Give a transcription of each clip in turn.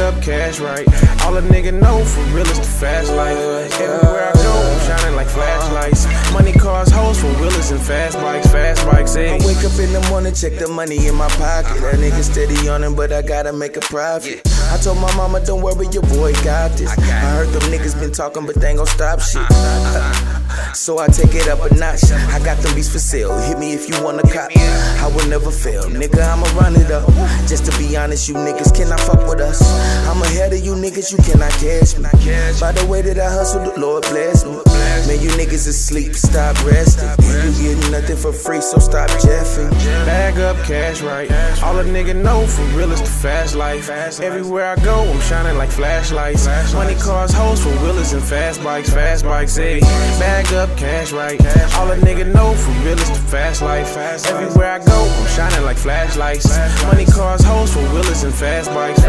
up cash right. All a nigga know for real is the fast life. Everywhere I go, I'm shining like flashlights. Money, cars, hoes for wheelers and fast bikes, hey. I wake up in the morning, check the money in my pocket. That nigga steady on him, but I gotta make a profit. I told my mama, don't worry, your boy got this. I heard them niggas been talking, but they ain't gon' stop shit. So I take it up a notch. I got them beats for sale. Hit me if you wanna cop. I will never fail, nigga. I'ma run it up. Just to be honest, you niggas cannot fuck with us. I'm ahead of you niggas, you cannot catch me. By the way that I hustle, the Lord bless me. Man, you niggas asleep, stop resting. You getting nothing for free, so stop jeffing. Bag up cash right. All a nigga know for real is the fast life. Everywhere I go, I'm shining like flashlights. Money, cars, hoes for wheelers and fast bikes, hey. Bag up cash right. All a nigga know for real is the fast life. Everywhere I go, I'm shining like flashlights. Money, cars, hoes for wheelers and fast bikes,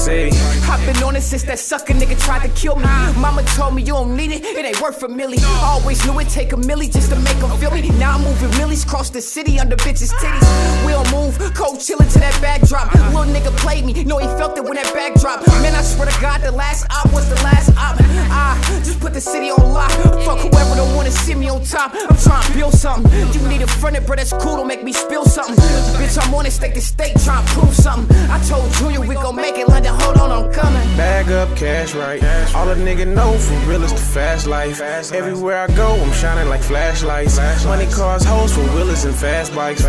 hey. I've been on it since that sucker nigga tried to kill me. Mama told me you don't need it, it ain't worth a milli. Always knew it take a milli just to make them feel me. Now I'm moving millies cross the city under bitches' titties. We'll move, cold chillin' to that backdrop. Little nigga played me, know he felt it when that back dropped. Man, I swear to God, the last op was the last op. I just put the city on lock. Fuck whoever don't wanna see me on top. I'm trying to build something. You need a friend, bro, that's cool, don't make me spill something. Bitch, I'm on it, state to state, trying to prove something. I told Junior we gon' make it, London, hold on, I'm coming. Bag up cash right. All a nigga know for real is the fast life. Everywhere I go, I'm shining like flashlights. Money, cars, hoes for wheelers and fast bikes,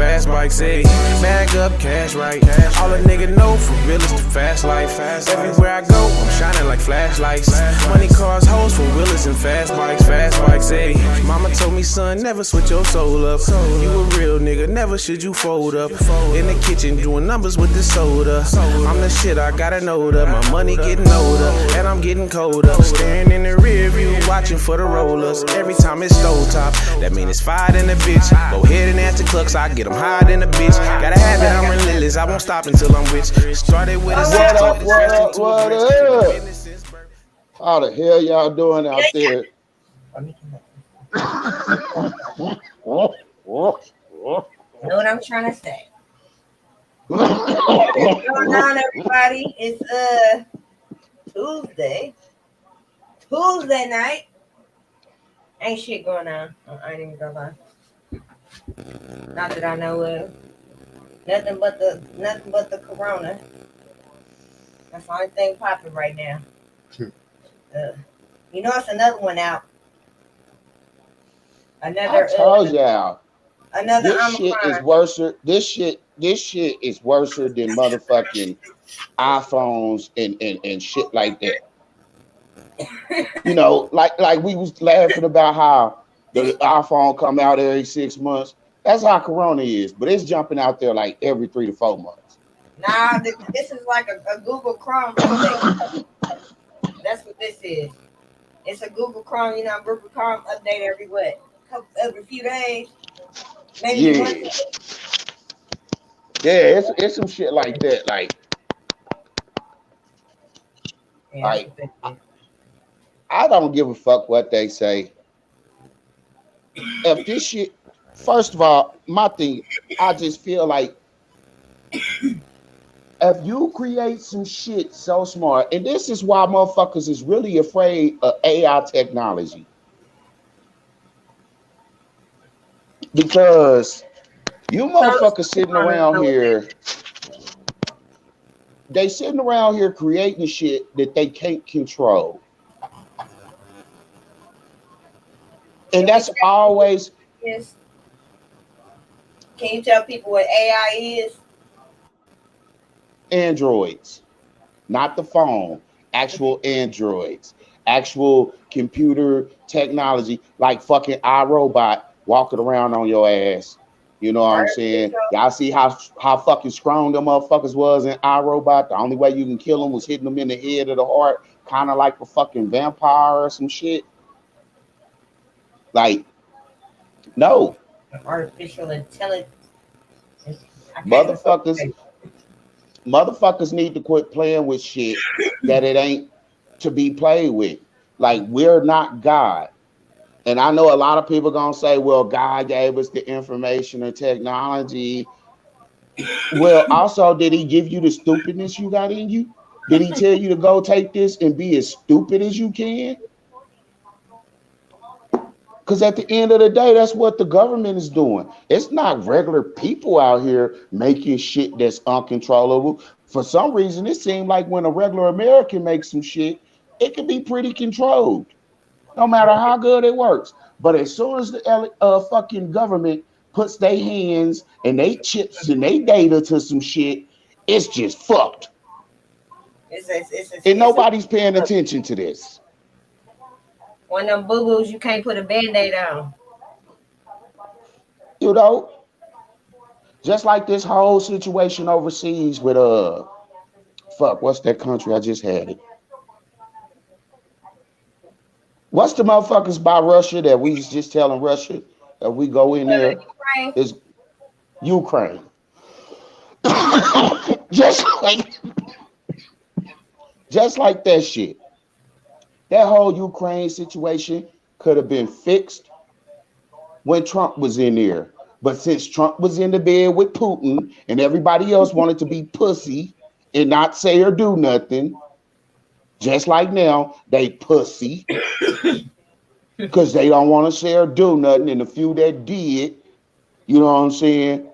hey. Bag up cash right. All a nigga know for real is the fast life. Everywhere I go, I'm shining like flashlights. Money, cars, hoes for wheelers and fast bikes, hey. Mama told me, son, never switch your soul up. You a real nigga, never should you fold up. In the kitchen doing numbers with the soda. I'm the shit, I gotta know that. My money getting older, and I'm getting colder. Staring in the rear view, watching for the rollers. Every time it's stove top, that mean it's fired in the bitch. Go ahead and answer clucks, I get them higher than a bitch. Gotta have it, I'm relentless, I won't stop until I'm rich. Started with a What up? How the hell y'all doing out there? Know what I'm trying to say. What's going on, everybody? It's Tuesday night. Ain't shit going on. I ain't even gonna lie. Not that I know of. Nothing but the corona. That's the only thing popping right now. You know, it's another one out. Another. I told y'all. Another. This shit is worse. This shit is worse than motherfucking iPhones and shit like that. You know, like we was laughing about how the iPhone come out every 6 months. That's how Corona is, but it's jumping out there like every 3 to 4 months. Nah, this is like a Google Chrome update. That's what this is. It's a Google Chrome, you know, Google Chrome update every few days. Maybe yeah, it's some shit like that. I don't give a fuck what they say. If this shit, first of all, my thing, I just feel like if you create some shit so smart, and this is why motherfuckers is really afraid of AI technology. Because you motherfuckers sitting around here, they sitting around here creating shit that they can't control. And that's always. Yes. Can you tell people what AI is? Androids, not the phone, actual androids, actual computer technology, like fucking iRobot walking around on your ass. You know what I'm saying? Y'all see how fucking strong them motherfuckers was in iRobot? The only way you can kill them was hitting them in the head or the heart, kind of like a fucking vampire or some shit. Like, no. Artificial intelligence. Motherfuckers need to quit playing with shit that it ain't to be played with. Like, we're not God. And I know a lot of people gonna say, well, God gave us the information and technology. Well, also, did he give you the stupidness you got in you? Did he tell you to go take this and be as stupid as you can? Because at the end of the day, that's what the government is doing. It's not regular people out here making shit that's uncontrollable. For some reason, it seems like when a regular American makes some shit, it can be pretty controlled, no matter how good it works. But as soon as the fucking government puts their hands and they chips and they data to some shit, it's just fucked. And nobody's paying attention to this. One of them boo-boos you can't put a band-aid on. You know, just like this whole situation overseas with what's that country? I just had it. What's the motherfuckers by Russia that we was just telling Russia that we go in there? Is Ukraine. just like that shit. That whole Ukraine situation could have been fixed when Trump was in there. But since Trump was in the bed with Putin and everybody else wanted to be pussy and not say or do nothing, just like now, they pussy because they don't want to say or do nothing. And the few that did, you know what I'm saying?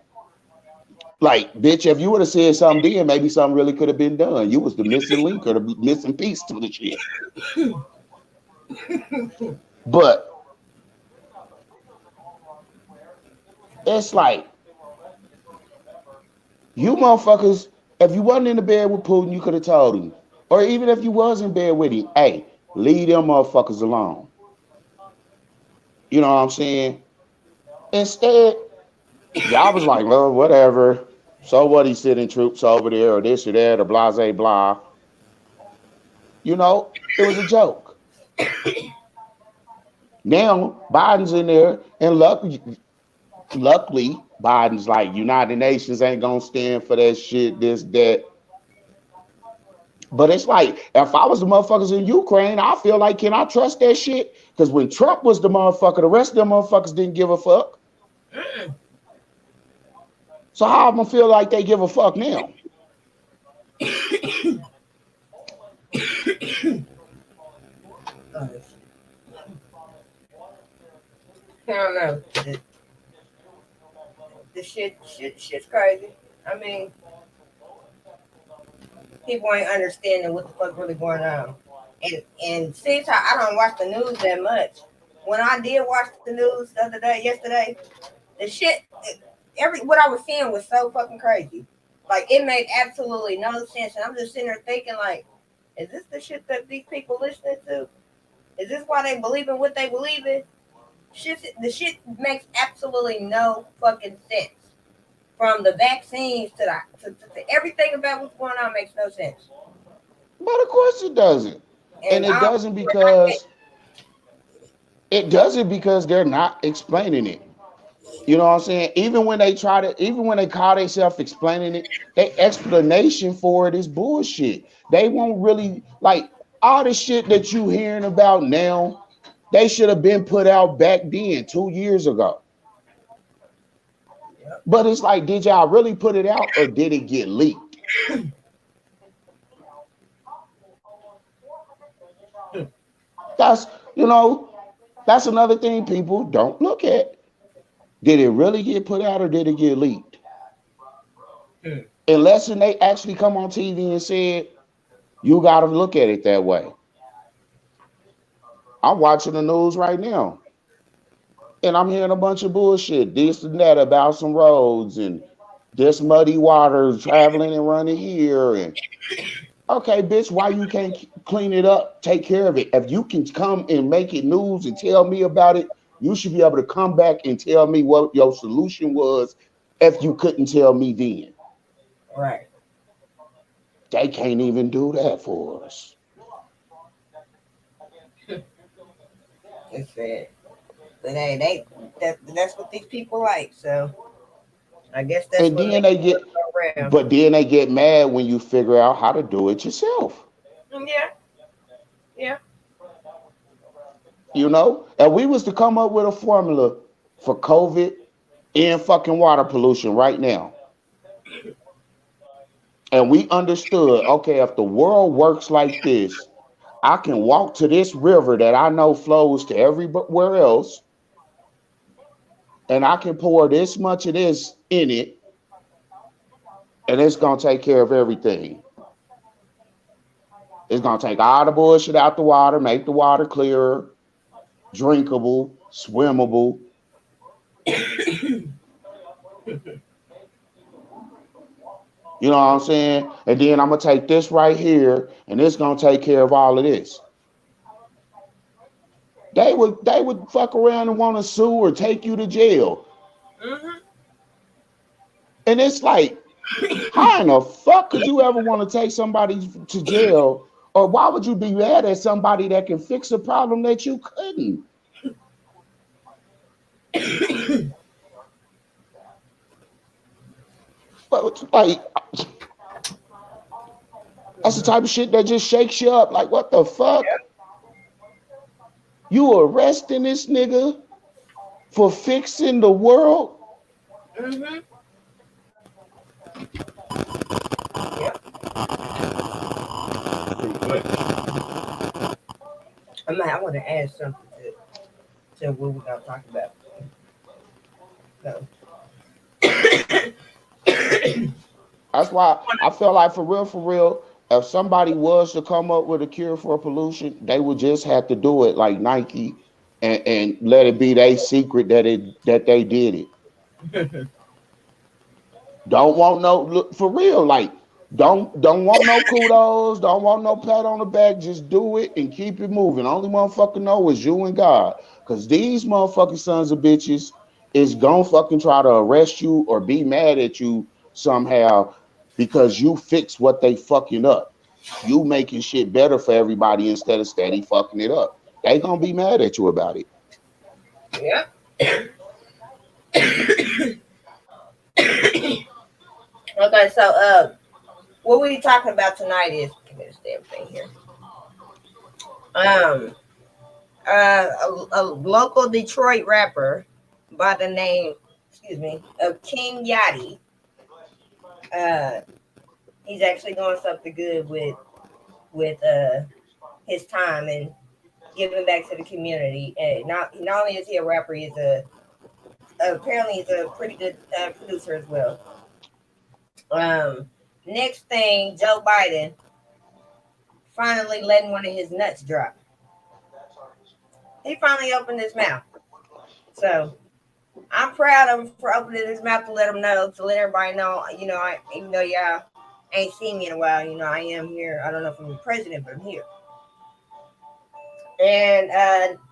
Like, bitch, if you would have said something then, maybe something really could have been done. You was the missing link or the missing piece to the shit. But it's like, you motherfuckers, if you wasn't in the bed with Putin, you could have told him. Or even if you was in bed with him, hey, leave them motherfuckers alone. You know what I'm saying? Instead, y'all was like, well, whatever. So what, he's sending troops over there or this or that or blah, blah, blah. You know, it was a joke. Now, Biden's in there, and luckily, Biden's like, United Nations ain't gonna stand for that shit, this, that. But it's like, if I was the motherfuckers in Ukraine, I feel like, can I trust that shit? Because when Trump was the motherfucker, the rest of them motherfuckers didn't give a fuck. So how am I feel like they give a fuck now? I don't know. The shit's crazy. I mean, people ain't understanding what the fuck really going on. And since I don't watch the news that much, when I did watch the news the other day, yesterday, the shit, what I was seeing was so fucking crazy. Like, it made absolutely no sense. And I'm just sitting there thinking, like, is this the shit that these people listening to? Is this why they believe in what they believe in? The shit makes absolutely no fucking sense. From the vaccines to everything about what's going on makes no sense. But of course it doesn't. And it doesn't because they're not explaining it. You know what I'm saying? Even when they call themselves explaining it, their explanation for it is bullshit. They won't really, like, all the shit that you hearing about now, they should have been put out back then, 2 years ago. But it's like, did y'all really put it out or did it get leaked? That's another thing people don't look at. Did it really get put out or did it get leaked? Unless they actually come on TV and said, you got to look at it that way. I'm watching the news right now. And I'm hearing a bunch of bullshit, this and that about some roads and this muddy water traveling and running here. And okay, bitch, why you can't clean it up, take care of it? If you can come and make it news and tell me about it, you should be able to come back and tell me what your solution was if you couldn't tell me then. Right. They can't even do that for us. It's sad. But hey, that's what these people like. So I guess that's and then they get mad when you figure out how to do it yourself. Yeah. You know, if we was to come up with a formula for COVID and fucking water pollution right now, And we understood, okay, if the world works like this, I can walk to this river that I know flows to everywhere else, and I can pour this much of this in it, and it's gonna take care of everything. It's gonna take all the bullshit out the water, make the water clearer, drinkable, swimmable. You know what I'm saying? And then I'm gonna take this right here, and it's gonna take care of all of this. They would fuck around and want to sue or take you to jail. Mm-hmm. And it's like, how in the fuck could you ever want to take somebody to jail? Or why would you be mad at somebody that can fix a problem that you couldn't? But like, that's the type of shit that just shakes you up. Like, what the fuck? You arresting this nigga for fixing the world? Mm-hmm. Yep. I want to add something to what we're gonna talk about. So. That's why I feel like for real, if somebody was to come up with a cure for pollution, they would just have to do it like Nike and let it be their secret that they did it. Don't want no look for real, like don't want no kudos, don't want no pat on the back, just do it and keep it moving. Only motherfucker know is you and God. Cause these motherfucking sons of bitches is gonna fucking try to arrest you or be mad at you somehow because you fix what they fucking up. You making shit better for everybody instead of steady fucking it up. They gonna be mad at you about it. Yeah. Okay, so what we talking about tonight is give me this damn thing here. Um, a local Detroit rapper by the name, excuse me, of King Yadee. Uh, he's actually doing something good with his time and giving back to the community. And not only is he a rapper, he's apparently he's a pretty good producer as well. Next thing, Joe Biden finally letting one of his nuts drop. He finally opened his mouth. So I'm proud of him for opening his mouth to let him know, to let everybody know, even though y'all ain't seen me in a while, I am here. I don't know if I'm the president, but I'm here. And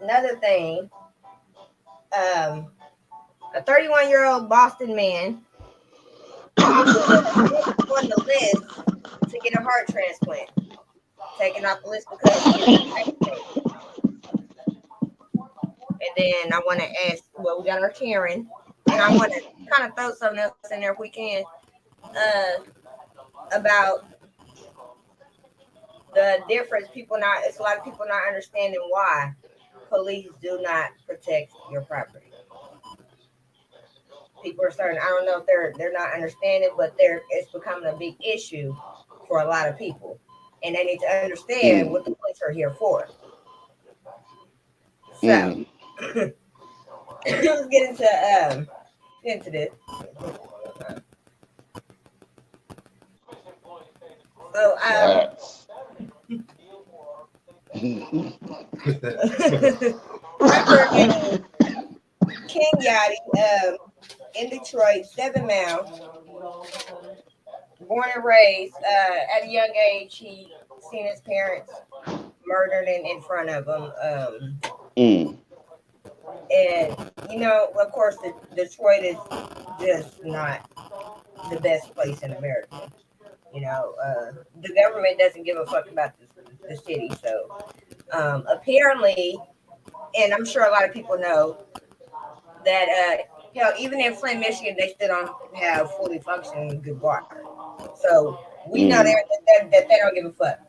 another thing, a 31-year-old Boston man on the list to get a heart transplant. Taken off the list because he is vaccinated. And then I want to ask, well, we got our Karen, and I want to kind of throw something else in there if we can, about the difference. It's a lot of people not understanding why police do not protect your property. People are starting, I don't know if they're not understanding, but it's becoming a big issue for a lot of people. And they need to understand what the police are here for. So let's get into this. So rapper named King Yadee, in Detroit, 7 Mile, born and raised. At a young age, he seen his parents murdered in front of him. And of course, Detroit is just not the best place in America. The government doesn't give a fuck about the city. So apparently, and I'm sure a lot of people know that even in Flint, Michigan, they still don't have fully functioning good water. So we know that they don't give a fuck.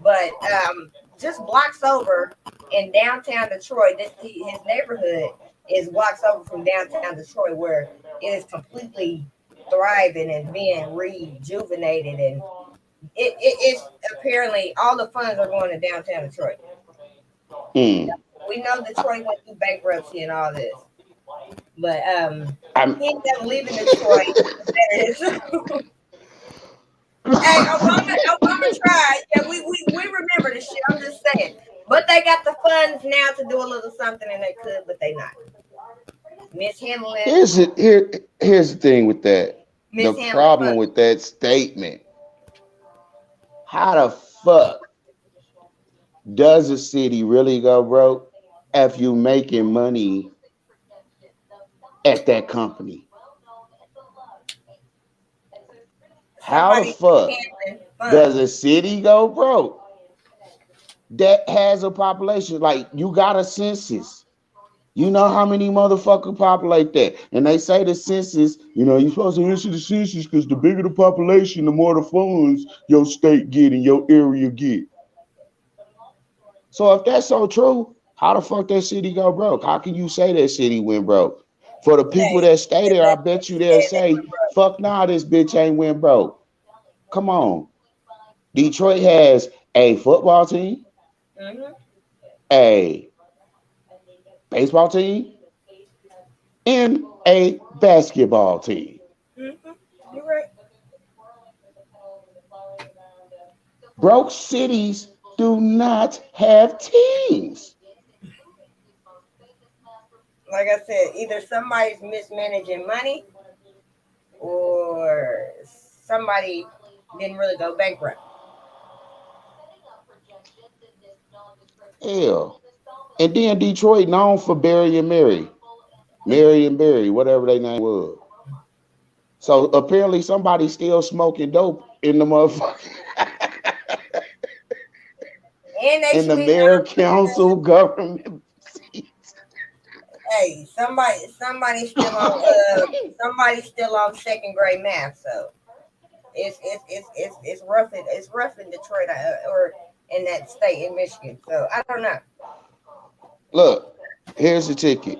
But just blocks over in downtown Detroit, his neighborhood is blocks over from downtown Detroit, where it is completely thriving and being rejuvenated, and it's apparently all the funds are going to downtown Detroit. Mm. We know Detroit went through bankruptcy and all this, but I'm he ended up leaving Detroit. Hey, Obama tried. Yeah, we remember this shit. I'm just saying. But they got the funds now to do a little something, and they could, but they not mishandling, here's the thing with that. The mishandling problem funds. with that statement. How the fuck does a city really go broke if you making money at that company? How the Somebody fuck mishandling does funds. a city go broke that has a population? Like, you got a census. You know how many motherfuckers populate that? And they say the census, you're supposed to answer the census because the bigger the population, the more the funds your state get and your area get. So if that's so true, how the fuck that city go broke? How can you say that city went broke? For the people Hey, that stay there, I let bet me you they'll say they say, fuck nah, this bitch ain't went broke. Come on. Detroit has a football team, were broke. a baseball team, and a basketball team. You're right. Broke cities do not have teams. Like I said, either somebody's mismanaging money or somebody didn't really go bankrupt. Hell. And then Detroit known for Barry and Mary. Mary and Barry, whatever their name was. So apparently somebody's still smoking dope in the motherfucker And they in the still mayor council government. hey, somebody's still on second grade math, so it's rough it's rough in Detroit or in that state in Michigan. So I don't know. Look, here's the ticket.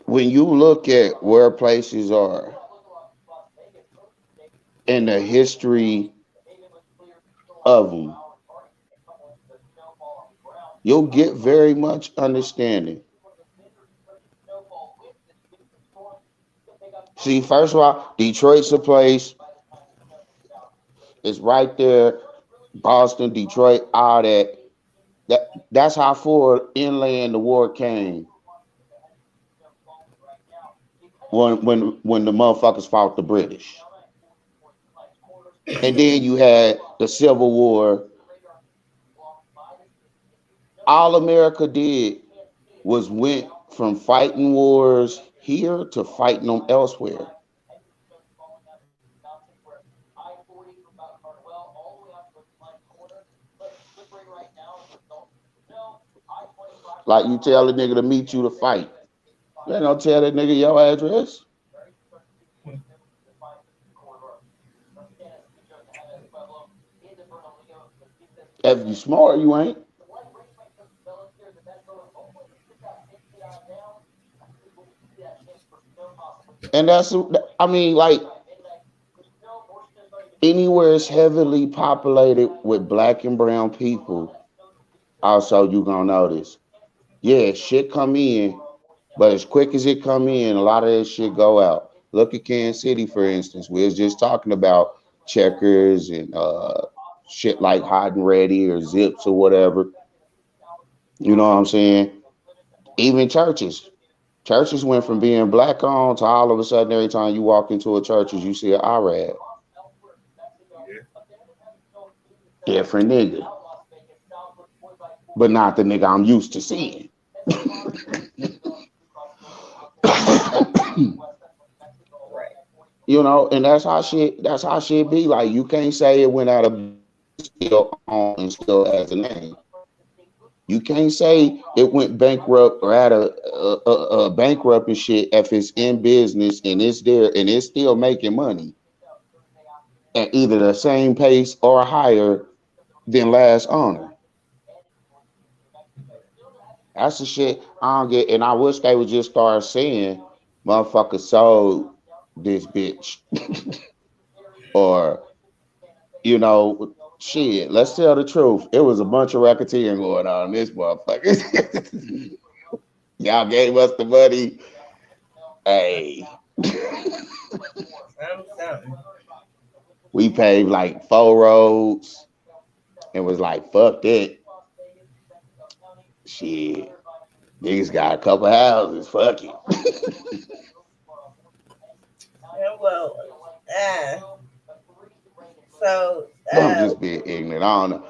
When you look at where places are in the history of them, you'll get very much understanding. See, first of all, Detroit's a place. It's right there. Boston, Detroit, all that. That's how far inland the war came when the motherfuckers fought the British. And then you had the Civil War. All America did was went from fighting wars here to fighting them elsewhere. Like, you tell a nigga to meet you to fight. You ain't gonna tell that nigga your address. If you smart, you ain't. And that's, I mean, like, anywhere it's heavily populated with black and brown people, also you gonna notice. Yeah, shit come in, but as quick as it come in, a lot of that shit go out. Look at Kansas City, for instance. We was just talking about checkers and shit like Hot and Ready or Zips or whatever. You know what I'm saying? Even churches. Churches went from being black owned to all of a sudden every time you walk into a church, you see an IRAD. Different nigga, but not the nigga I'm used to seeing. And that's how shit be. Like, you can't say it went out of still on and still has a name. You can't say it went bankrupt or out of bankrupt and shit if it's in business and it's there and it's still making money at either the same pace or higher than last owner. That's the shit I don't get, and I wish they would just start saying, "Motherfucker sold this bitch," or you know, shit. Let's tell the truth. It was a bunch of racketeering going on in this motherfucker. Y'all gave us the money. Hey, Something. we paved like 4 roads and was like, fuck that. Shit. Niggas got a couple houses. Fuck it. Yeah, well, uh, so I'm just being ignorant. I don't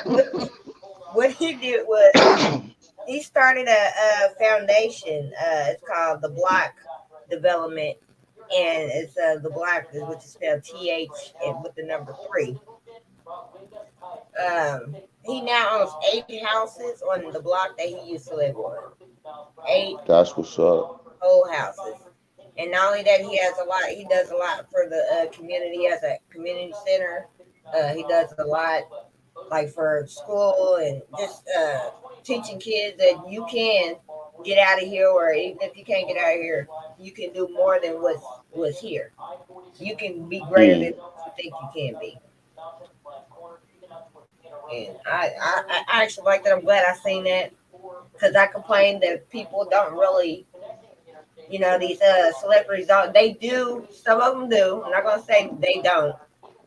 what what he did was he started a foundation. It's called the Block Development, and it's the Block, which is spelled TH and with the number three. He now owns 8 houses on the block that he used to live on. Eight That's what's up. whole houses. And not only that, he has a lot. He does a lot for the community. He has a community center. He does a lot like for school and just teaching kids that you can get out of here, or even if you can't get out of here, you can do more than what was here. You can be greater than Mm. you think you can be. And I actually like that. I'm glad I seen that because I complain that people don't really, these celebrities don't. They do. Some of them do. I'm not gonna say they don't,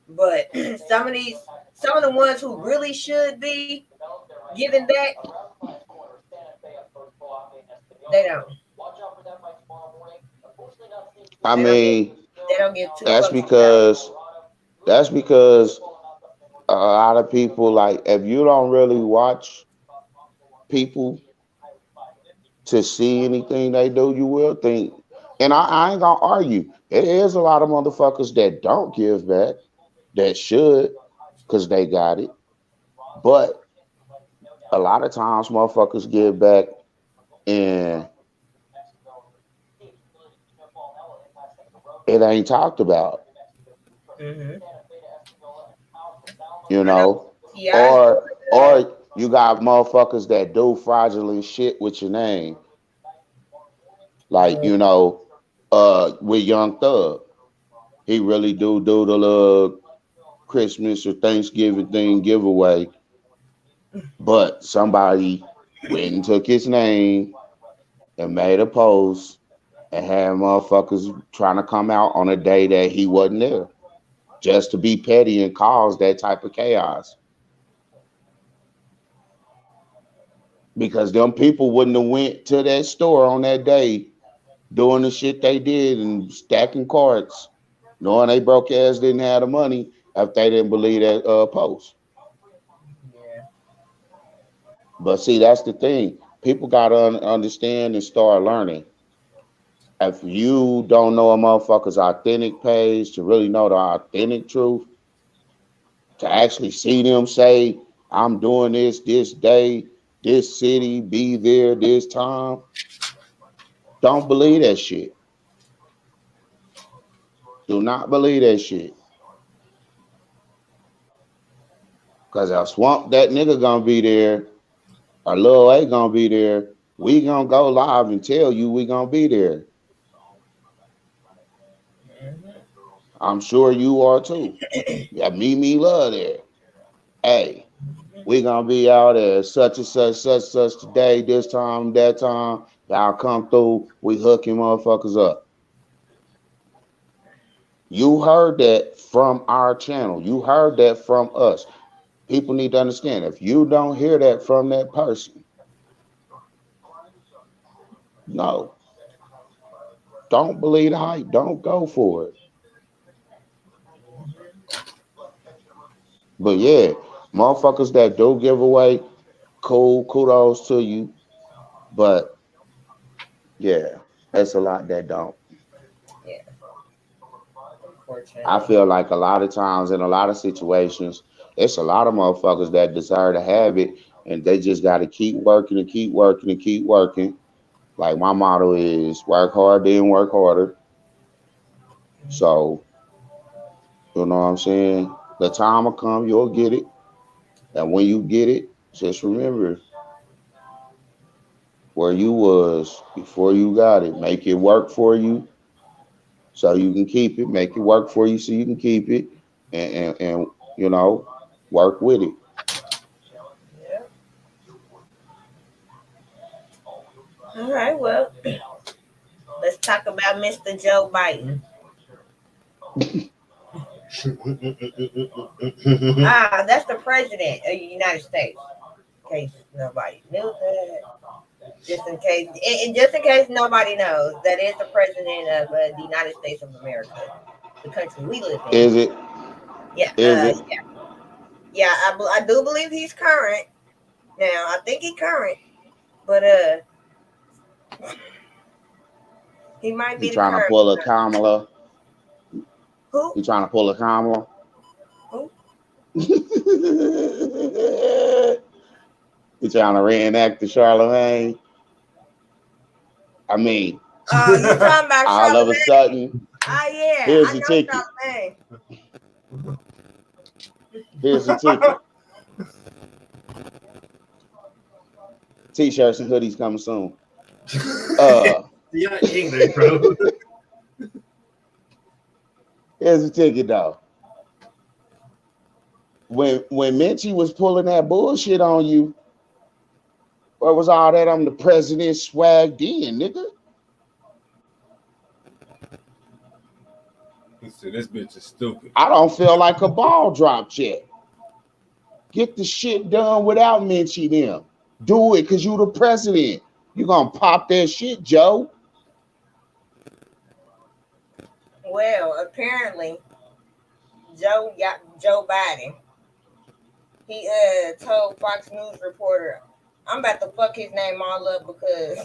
but some of the ones who really should be giving back, they don't. I They don't get. mean, They don't get too that's close to the belt. because that's because a lot of people like if you don't really watch people to see anything they do, you will think. And I ain't gonna argue. It is a lot of motherfuckers that don't give back that should because they got it. But a lot of times motherfuckers give back and it ain't talked about, Mm-hmm. you I know know. Ti. Or you got motherfuckers that do fraudulent shit with your name. Like, Mm, with Young Thug. He really do the little Christmas or Thanksgiving thing giveaway, but somebody went and took his name and made a post and had motherfuckers trying to come out on a day that he wasn't there just to be petty and cause that type of chaos. Because them people wouldn't have went to that store on that day doing the shit they did and stacking carts, knowing they broke ass didn't have the money if they didn't believe that post. yeah. But see, that's the thing. People gotta understand and start learning. If you don't know a motherfucker's authentic page to really know the authentic truth, to actually see them say, "I'm doing this day, this city, be there this time," don't believe that shit. Do not believe that shit. Cause if Swamp that nigga gonna be there, or Lil A gonna be there, we gonna go live and tell you we gonna be there. Mm-hmm. I'm sure you are too. Yeah, me love there. Hey, we gonna be out at such today, this time, that time. Y'all come through, we hooking motherfuckers up. You heard that from our channel. You heard that from us. People need to understand if you don't hear that from that person, no, don't believe the hype. Don't go for it. But yeah, motherfuckers that do give away, cool, kudos to you. But yeah, it's a lot that don't. Yeah. I Unfortunately. feel like a lot of times in a lot of situations, it's a lot of motherfuckers that desire to have it and they just got to keep working and keep working and keep working. Like my motto is work hard, then work harder. So, you know what I'm saying? The time will come, you'll get it. And when you get it, just remember, where you was before you got it. Make it work for you so you can keep it. Make it work for you so you can keep it, and you know, work with it. Yeah. All right. Well, let's talk about Mr. Joe Biden. That's the president of the United States. In case nobody knew that. Just in case nobody knows, that is the president of the United States of America, the country we live in. Is it? Yeah, Is it? yeah. I do believe he's current. Now, I think he's current, but he might He be the trying to current. pull a Kamala. Who? He trying to pull a Kamala. Who? He trying to reenact the Charlemagne. I mean, Oh, you talking about all of a Charlemagne? sudden, Oh yeah, here's I the know ticket. Charlemagne. Here's the ticket. T-shirts and hoodies coming soon. You're English, bro. Here's the ticket though. When Minchie was pulling that bullshit on you, what was all that? I'm the president swagged in, nigga. He said this bitch is stupid. I don't feel like a ball dropped yet. Get the shit done without Minchie them. Do it because you the president. You gonna pop that shit, Joe. Well, apparently, Joe Biden. He told Fox News reporter, "I'm about to fuck his name all up because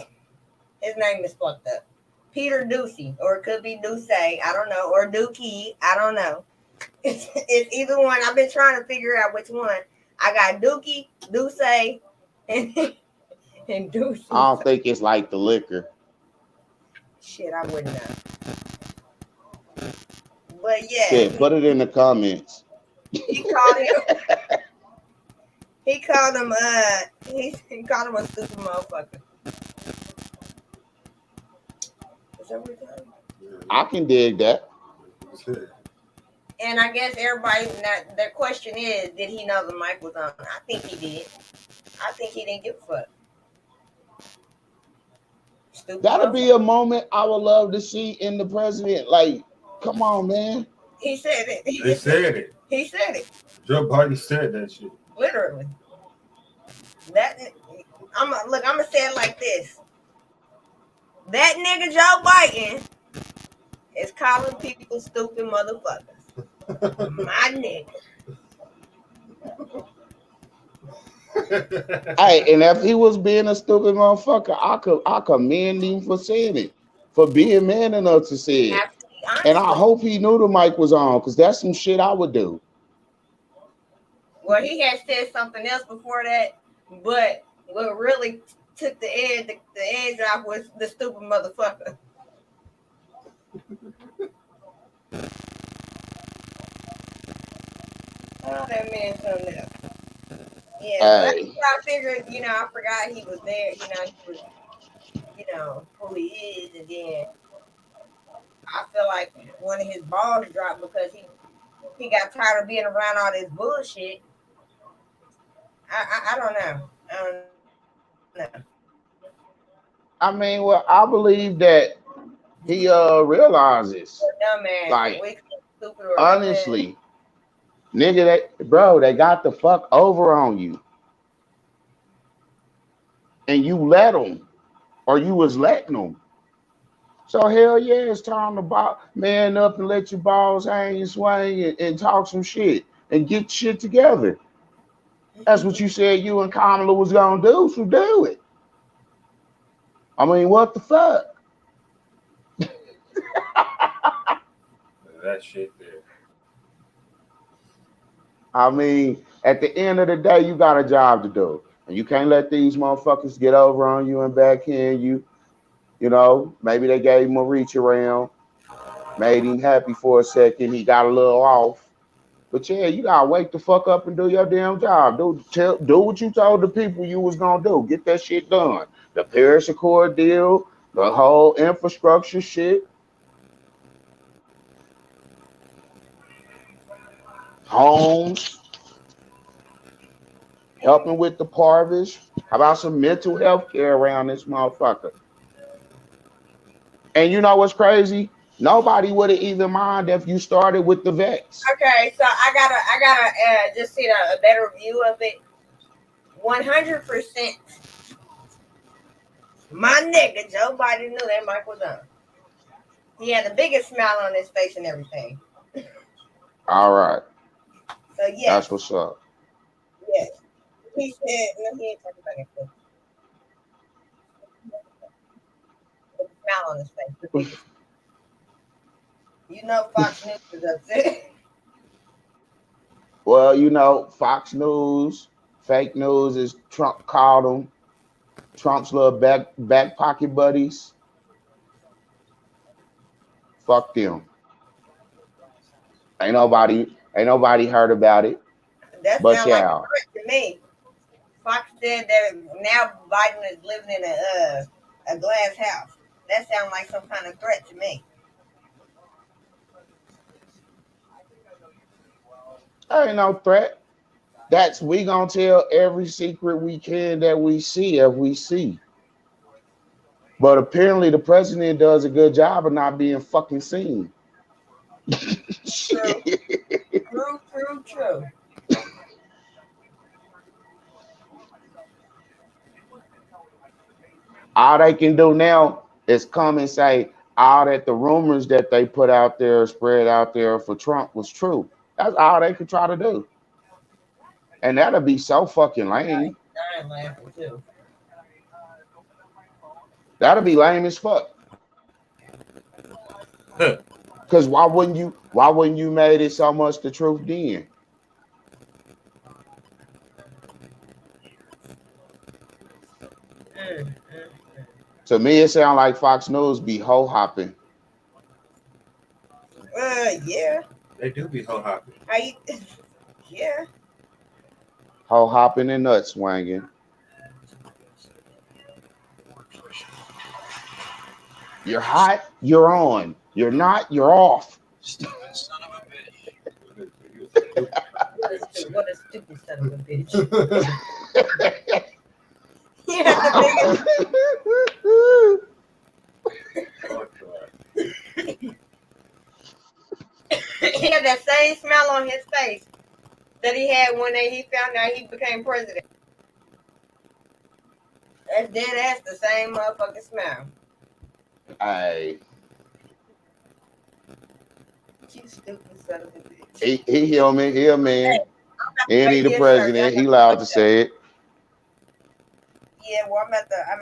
his name is fucked up. Peter Ducey, or it could be Duce, I don't know, or Dookie, I don't know. It's either one. I've been trying to figure out which one. I got Dookie, Duce, and and Ducey. I don't think it's like the liquor. Shit, I wouldn't know. But yeah, Shit, put it in the comments. he called him. He called him. He called him a stupid motherfucker. Is that what he called him? I can dig that. And I guess everybody, their question is, did he know the mic was on? I think he did. I think he didn't give a fuck. Stupid. That'll be a moment I would love to see in the president. Like, come on, man. He said it. They said it. He said it. Joe Biden said that shit. Literally. I'm gonna say it like this. That nigga Joe Biden is calling people stupid motherfuckers. My nigga. Hey, and if he was being a stupid motherfucker, I commend him for saying it, for being man enough to say it. And I hope he knew the mic was on, because that's some shit I would do. Well, he had said something else before that, but what really took the edge off was the stupid motherfucker. Oh, that man something else. Yeah, that's what I figured, I forgot he was there, he was, who he is, and then I feel like one of his balls dropped because he got tired of being around all this bullshit. I don't know. I don't know. I mean, well, I believe that he realizes, Dumbass, like, honestly, nigga, they got the fuck over on you, and you let them, or you was letting them. So hell yeah, it's time to man up and let your balls hang and swing and talk some shit and get shit together. That's what you said you and Kamala was gonna do, so do it. I mean, what the fuck? That shit there. I mean, at the end of the day, you got a job to do. And you can't let these motherfuckers get over on you and backhand you. Maybe they gave him a reach around, made him happy for a second. He got a little off. But yeah, you gotta wake the fuck up and do your damn job. Do what you told the people you was gonna do. Get that shit done. The Paris Accord deal, the whole infrastructure shit, homes, helping with the parvis. How about some mental health care around this motherfucker? And you know what's crazy? Nobody would have even mind if you started with the vets. Okay, so I gotta just see a better view of it. 100%. My nigga Joe Biden knew that Mike was on. He had the biggest smile on his face and everything. All right. So yes, That's what's up. yes. He said no, he ain't talking about it. With a smile on his face. The biggest. You know Fox News is upset. Well, you know, Fox News, fake news, as Trump called them. Trump's little back pocket buddies. Fuck them. Ain't nobody heard about it. That But sounds like a yeah. threat to me. Fox said that now Biden is living in a glass house. That sounds like some kind of threat to me. Ain't no threat. We gonna tell every secret we can that we see if we see. But apparently the president does a good job of not being fucking seen. True. True. All they can do now is come and say all that the rumors that they put out there, spread out there for Trump was true. That's all they could try to do. And that'll be so fucking lame. I'm laughing too. That'll be lame as fuck. Cause why wouldn't you made it so much the truth then? To me, it sounds like Fox News be hoe hopping. Yeah. They do be hoe hopping. Yeah. Hoe hopping and nut swinging. You're hot, you're on. You're not, you're off. Stupid son of a bitch. What a stupid son of a bitch. Yeah, the biggest. He had that same smile on his face that he had when he found out he became president. That's dead ass the same motherfucking smile. Hey, You stupid son of a bitch. he human, he a man. And he the Yes, president. sir. He allowed to say it. Yeah, well, I'm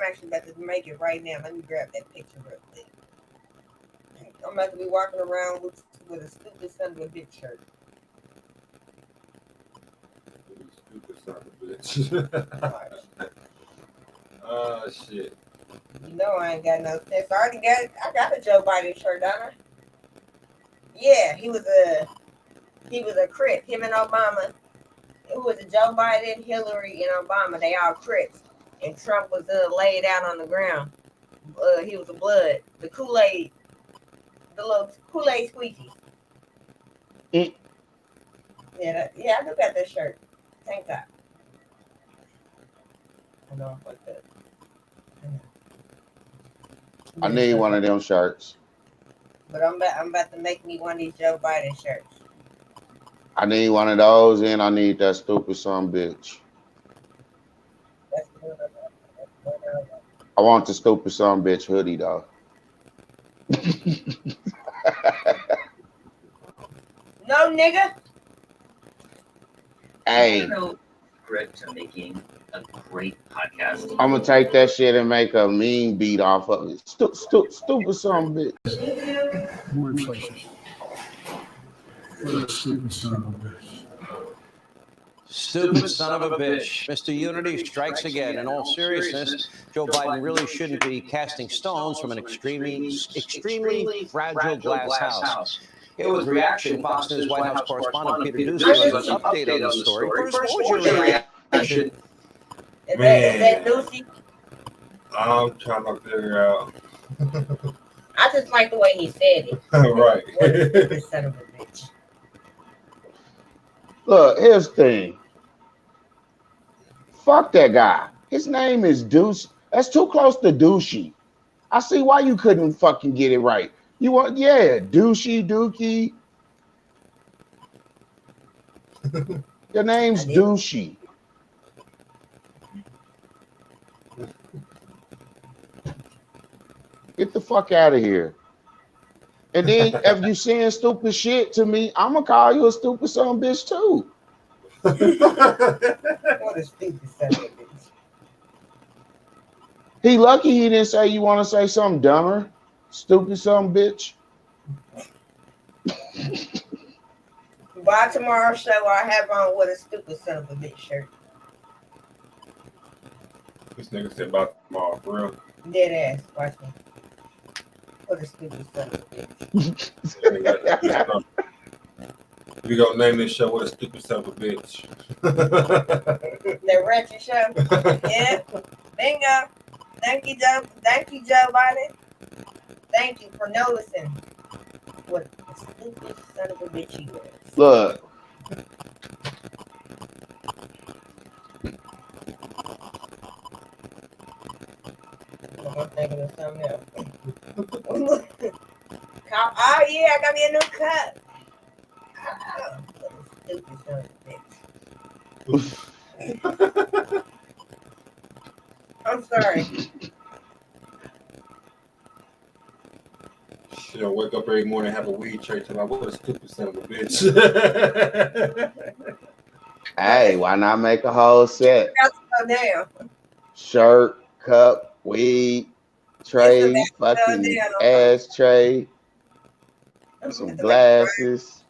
actually about to make it right now. Let me grab that picture real quick. I'm about to be walking around with a stupid son of a bitch shirt. Stupid son of a bitch. Oh shit. You know I ain't got no sense. I got a Joe Biden shirt, don't I? Yeah, he was a Crip. Him and Obama. It was Joe Biden, Hillary, and Obama. They all Crips. And Trump was laid out on the ground. He was a blood. The Kool-Aid. The little Kool-Aid squeaky. Mm. Yeah, I do got that shirt. Tank top. I know I'm fucked up. I need one of them shirts. But I'm about to make me one of these Joe Biden shirts. I need one of those, and I need that stupid son bitch. That's good. I want the stupid son bitch hoodie though. No, nigga. Hey, You know, Greg to making a great podcast. I'm gonna take that shit and make a mean beat off of it. Stupid son bitch. More places. What a stupid son of a bitch. Stupid son of a bitch. Mr. Unity strikes again. In all seriousness, Joe Biden really shouldn't be casting stones from an extremely fragile glass house. Here with reaction, Fox News White House correspondent Peter Ducey gives us an update on the story. First, what was your reaction? Is that Ducey? I'm trying to figure out. I just like the way he said it. Right. What a stupid son of a bitch. Look, here's the thing. Fuck that guy. His name is Deuce. That's too close to douchey. I see why you couldn't fucking get it right. You want, yeah, douchey, dookie. Your name's douchey. Get the fuck out of here. And then if you saying stupid shit to me, I'm gonna call you a stupid son of a bitch too. What a stupid son of a bitch. He lucky he didn't say you want to say something dumber. Stupid son of a bitch. By tomorrow's show, I have on what a stupid son of a bitch shirt. This nigga said about tomorrow, for real. Dead ass. Watch me. What a stupid son of a bitch. We gonna name this show "What a Stupid Son of a Bitch." The Ratchet Show. Yeah. Bingo. Thank you, Joe. Thank you, Joe Biden. Thank you for noticing what a stupid son of a bitch he was. Look. I'm thinking of something else. Oh yeah, I got me a new cup. Oh, what a stupid son of a bitch. I'm sorry. She'll wake up every morning and have a weed church and like, what a stupid son of a bitch. Hey, why not make a whole set? Shirt, cup, weed, tray, fucking ass tray, some glasses.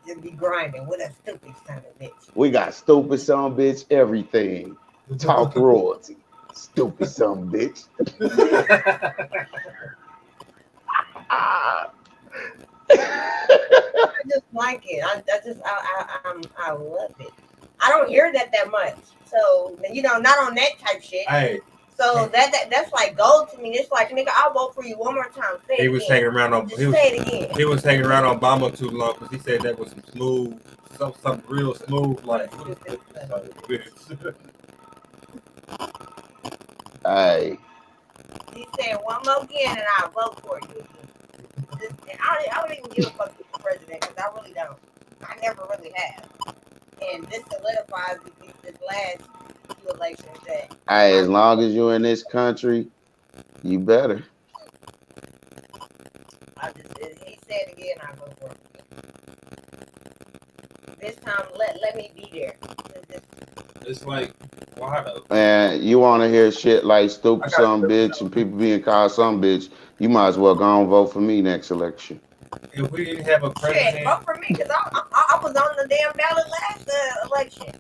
Just be grinding. What a stupid son of a bitch. We got stupid son of a bitch, everything. Talk royalty. Stupid son of a bitch. I just like it. I love it. I don't hear that much. So not on that type shit. Hey. So that's like gold to me. It's like, nigga, I'll vote for you one more time. He was hanging around on. Say it again. He was hanging around on Obama too long because he said that was some smooth, something real smooth, like. Hey. He said one more again and I'll vote for you. I don't even give a fuck with the president because I really don't. I never really have. And this solidifies this last few elections that. Hey, as long as you're in this country, you better. He said again, I'll go for it. This time, let me be there. It's like, why though? Man, you want to hear shit like stupid some bitch and people being called some bitch, you might as well go and vote for me next election. If we didn't have a president. Shit, vote for me because I was on the damn ballot last election.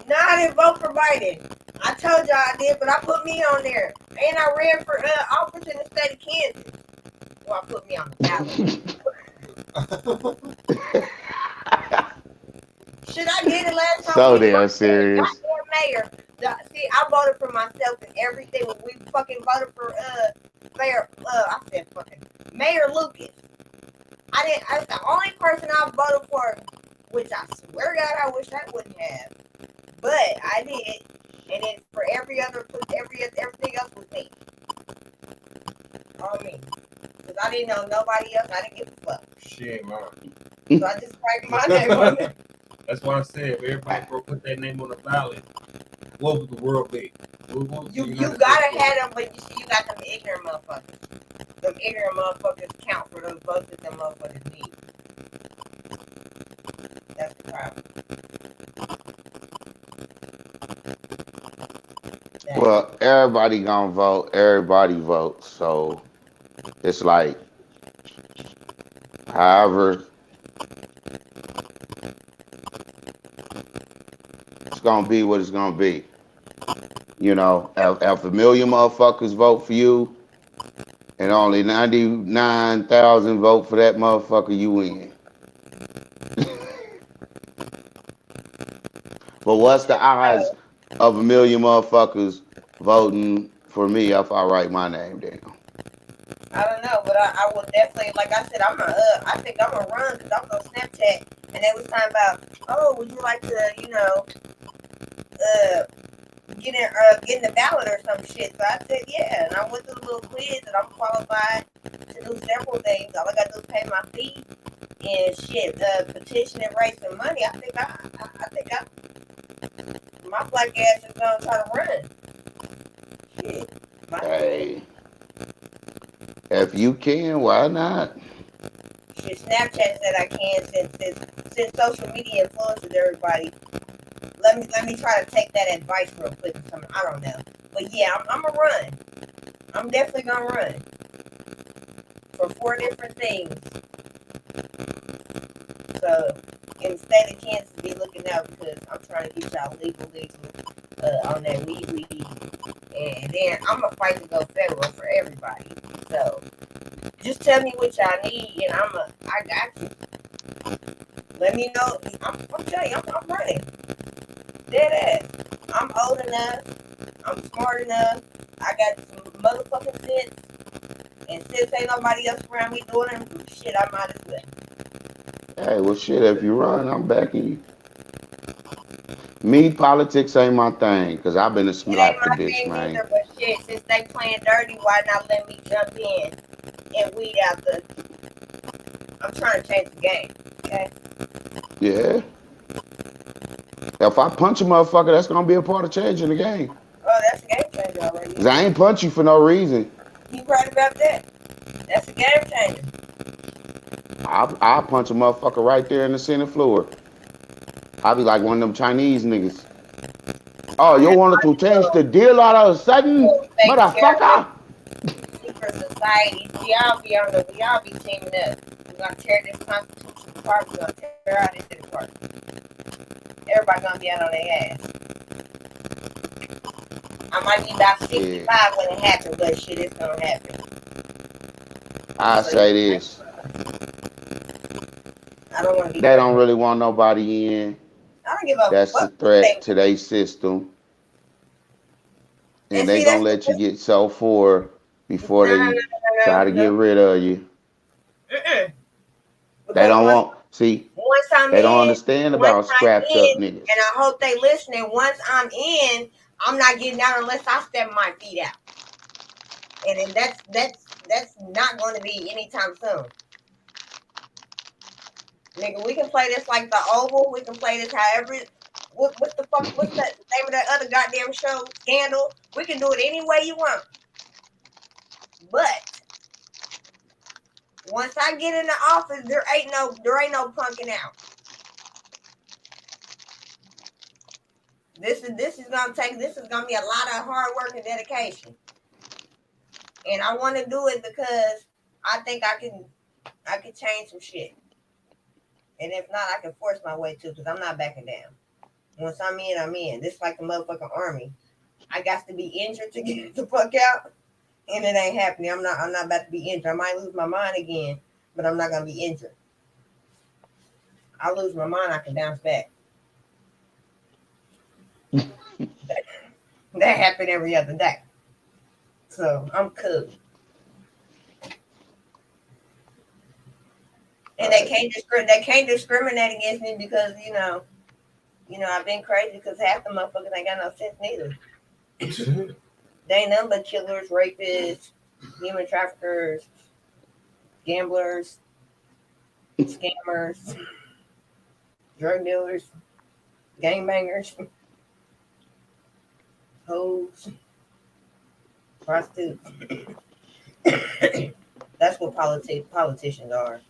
No, I didn't vote for Biden. I told y'all I did, but I put me on there. And I ran for office in the state of Kansas. Well, I put me on the ballot. Shit, I did it last time. So damn serious. Mayor. See, I voted for myself and everything. When we fucking voted for I said fucking Mayor Lucas. I was the only person I voted for, which I swear to God I wish I wouldn't have. But I did. And then for everything else was me. All me. Because I didn't know nobody else. I didn't give a fuck. She ain't mine. So I just write my name on it. That's why I said if everybody put their name on the ballot, what would the world be? You gotta have them, but you see, you got them ignorant motherfuckers. Them ignorant motherfuckers count for those votes that them motherfuckers need. That's the problem. Well, everybody gonna vote. Everybody votes. So it's like, however, it's gonna be what it's gonna be. You know, if a million motherfuckers vote for you, and only 99,000 vote for that motherfucker, you win. But what's the odds of a million motherfuckers voting for me if I write my name down? I don't know, but I will definitely, like I said, I think I'm gonna run because I was on Snapchat and they was talking about, oh, would you like to, get in the ballot or some shit? So I said, yeah, and I went through the little quiz and I'm qualified to do several things. All I gotta do is pay my fee and shit, petition and raise some money. I think my black ass is gonna try to run. Shit. Hey, if you can, why not? Shit, Snapchat said I can since social media influences everybody. Let me try to take that advice real quick or something. I don't know. But yeah, I'm gonna run. I'm definitely gonna run. For 4 different things. So in the state of Kansas, be looking out because I'm trying to get y'all legal on that weed. And then I'm gonna fight to go federal for everybody. So just tell me what y'all need and I got you. Let me know. I'm telling you, I'm running. Dead ass. I'm old enough. I'm smart enough. I got some motherfucking sense. And since ain't nobody else around me doing it, shit, I might as well. Hey, well, shit, if you run, I'm backing you. Me, politics ain't my thing, because I've been a slap the bitch, man. Either, but shit, since they playing dirty, why not let me jump in and weed out the... I'm trying to change the game, okay? Yeah. If I punch a motherfucker, that's going to be a part of changing the game. Oh, that's a game changer already. Because I ain't punch you for no reason. You right about that. That's a game changer. I'll punch a motherfucker right there in the center floor. I'll be like one of them Chinese niggas. Oh, you wanted to change the deal all of a sudden? Motherfucker! Secret society. Y'all be teaming up. We're gonna tear this Constitution apart. We're gonna tear out this shit apart. Everybody gonna be out on their ass. I might be about 65 when it happens, but shit, it's gonna happen. I say this. I don't want to be. They don't really want nobody in. I don't give a That's fuck. a threat to their system. And they gonna let you get so far before they try to get rid of you. They don't want, see, they don't understand about strapped up niggas. And I hope they listening. Once I'm in, I'm not getting out unless I step my feet out. And then that's not going to be anytime soon. Nigga, we can play this like the Oval. We can play this however. What's the name of that other goddamn show? Scandal. We can do it any way you want. But once I get in the office, there ain't no punking out. This is gonna be a lot of hard work and dedication. And I want to do it because I think I can change some shit. And if not, I can force my way too, because I'm not backing down. Once I'm in, I'm in. This is like the motherfucking army. I got to be injured to get the fuck out. And it ain't happening. I'm not about to be injured. I might lose my mind again, but I'm not gonna be injured. I lose my mind, I can bounce back. That happened every other day. So I'm cool. And they can't discriminate against me because, I've been crazy because half the motherfuckers ain't got no sense neither. They ain't nothing but killers, rapists, human traffickers, gamblers, scammers, drug dealers, gangbangers, hoes, prostitutes. That's what politicians are.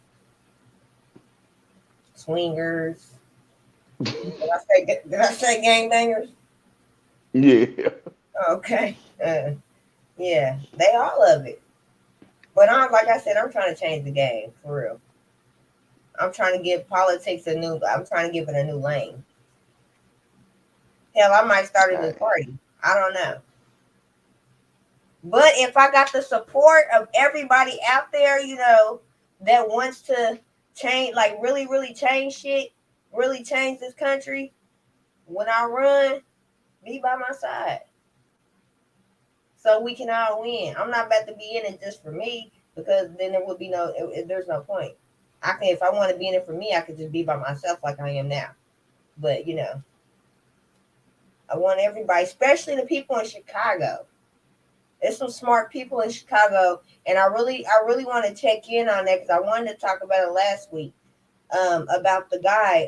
Swingers. Did I say gangbangers? Yeah. Okay. Yeah, they all of it. But like I said, I'm trying to change the game for real. I'm trying to give politics I'm trying to give it a new lane. Hell, I might start a new party. I don't know. But if I got the support of everybody out there, you know, that wants to change, like really, really change shit, really change this country, when I run, be by my side. So we can all win. I'm not about to be in it just for me, because then there would be there's no point. I can, if I want to be in it for me, I could just be by myself like I am now. But you know, I want everybody, especially the people in Chicago. There's some smart people in Chicago, and I really want to check in on that because I wanted to talk about it last week. About the guy,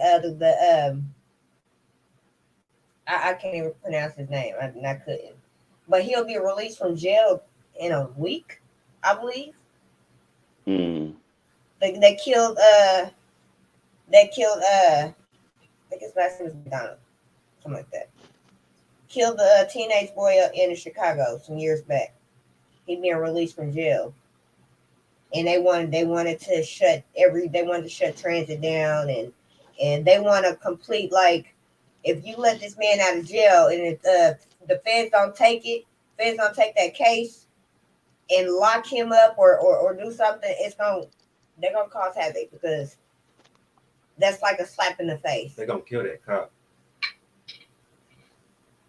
I can't even pronounce his name. I couldn't, but he'll be released from jail in a week, I believe. Mm. They killed I think his last name is McDonald, something like that. Killed the teenage boy in Chicago some years back. He being released from jail, and they wanted to shut transit down, and they want to complete, like, if you let this man out of jail and if the feds don't take that case and lock him up or do something, they're gonna cause havoc, because that's like a slap in the face. They're gonna kill that cop.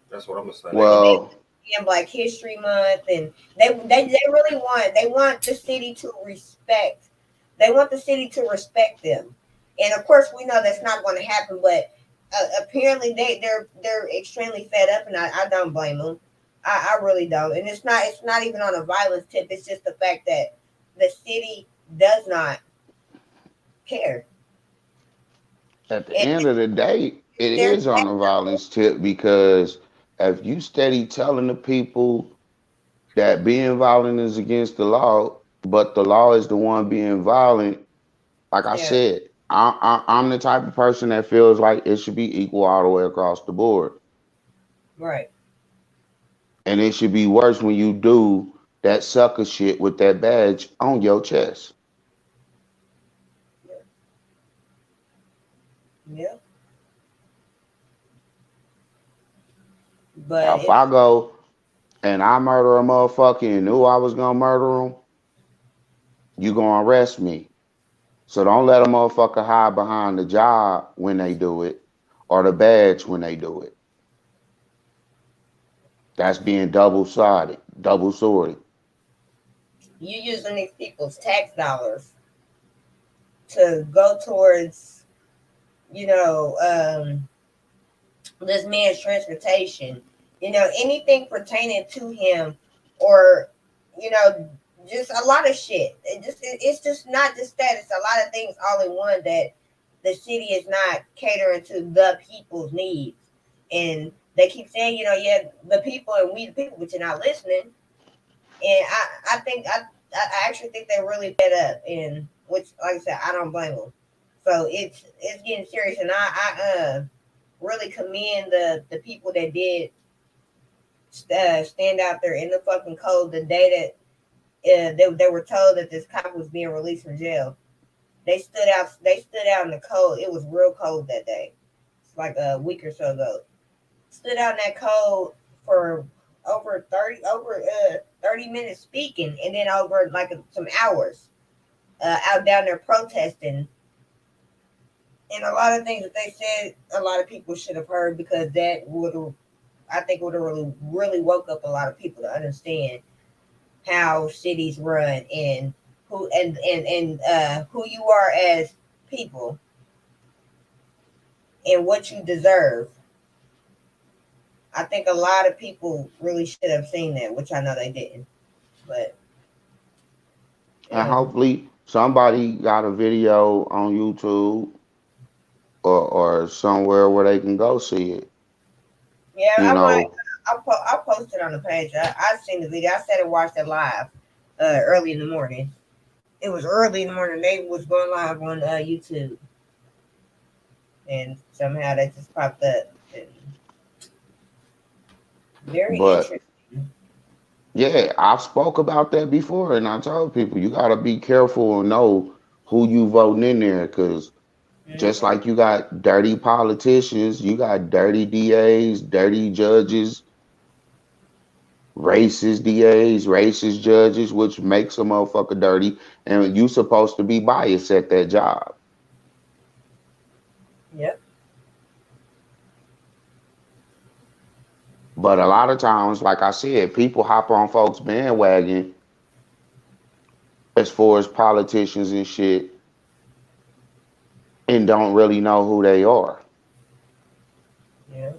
That's what I'm gonna say. Well, in Black History Month, and they really want the city to respect. They want the city to respect them, and of course we know that's not going to happen. But apparently they're extremely fed up, and I don't blame them. I really don't. And it's not even on a violence tip. It's just the fact that the city does not care. at the end of the day, it is on a violence tip, because if you steady telling the people that being violent is against the law, but the law is the one being violent, like I said, I'm the type of person that feels like it should be equal all the way across the board. Right. And it should be worse when you do that sucker shit with that badge on your chest. Yeah. But If I go and I murder a motherfucker and knew I was gonna murder him, you gonna arrest me. So don't let a motherfucker hide behind the job when they do it, or the badge when they do it. That's being double-sided, double-sworded. you using these people's tax dollars to go towards, you know, this man's transportation, you know, anything pertaining to him, or, you know, just a lot of shit. It's just not just that. It's a lot of things all in one, that the city is not catering to the people's needs. And they keep saying, you know, yeah, the people and we the people, but you're not listening. And I actually think they're really fed up, and which, like I said, I don't blame them. So it's getting serious, and I really commend the people that did stand out there in the fucking cold the day that they were told that this cop was being released from jail. They stood out in the cold. It was real cold that day. It's like a week or so ago. Stood out in that cold for over 30 minutes speaking, and then over like some hours out down there protesting. And a lot of things that they said, a lot of people should have heard, because that would have really woke up a lot of people to understand how cities run, and who who you are as people and what you deserve. I think a lot of people really should have seen that, which I know they didn't. But And hopefully somebody got a video on YouTube or somewhere where they can go see it. yeah, You know, I'll post it on the page. I seen the video. I sat and watched it live early in the morning. It was early in the morning. They was going live on YouTube, and somehow that just popped up. And very but interesting. yeah, I've spoke about that before, and I told people you gotta be careful and know who you voting in there, because just like you got dirty politicians, you got dirty DAs, dirty judges, Racist DAs, racist judges, which makes a motherfucker dirty, and you supposed to be biased at that job. Yep. But a lot of times, like I said, people hop on folks' bandwagon as far as politicians and shit and don't really know who they are. Yeah.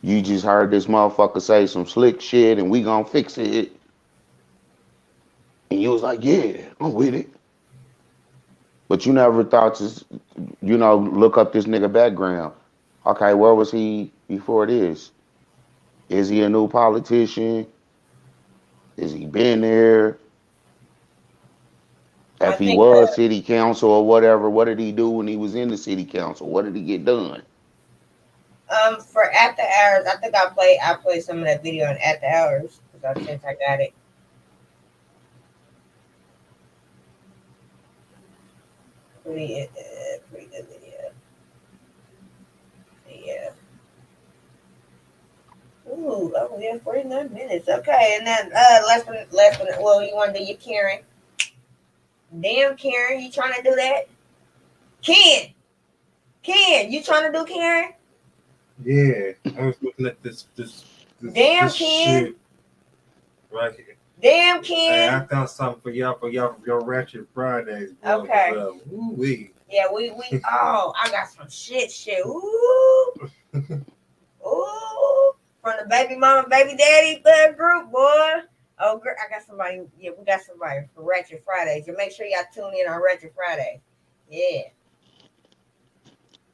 You just heard this motherfucker say some slick shit and we gonna fix it. And you was like, yeah, I'm with it. But you never thought to, look up this nigga background. Okay, where was he before this? Is he a new politician? Is he been there? I If he think was city council or whatever, what did he do when he was in the city council? What did he get done? for after hours, I think I played some of that video on after hours because since I got it. Pretty good video. Yeah. Ooh, oh yeah, 49 minutes. Okay, and then less than well, you want to do your Karen? Damn, Karen, you trying to do that? Ken, you trying to do Karen? Yeah, I was looking at this Damn, this Ken. shit right here. Damn, Hey, I Ken. got something for your Ratchet Fridays, bro. Okay. Woo-wee. Yeah, we oh, I got some shit. Ooh. Ooh. From the baby mama, baby daddy group, boy. Oh, girl, I got somebody. Yeah, we got somebody for Ratchet Fridays. So make sure y'all tune in on Ratchet Friday. Yeah.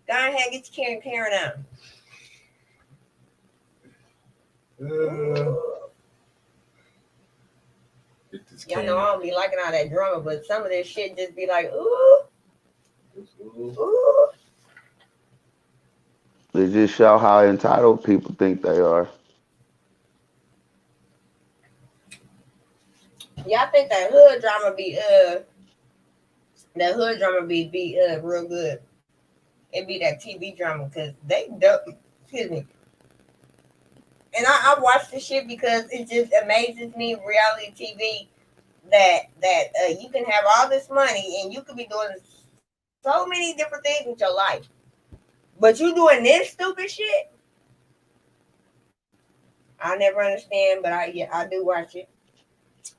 Go ahead, get your Karen out. Y'all know I don't be liking all that drama, but some of this shit just be like, ooh. Ooh. They just show how entitled people think they are. Yeah, I think that hood drama be real good. It be that TV drama because they don't. Excuse me. And I watch this shit because it just amazes me, reality TV, that you can have all this money and you could be doing so many different things with your life, but you doing this stupid shit. I never understand, but I do watch it.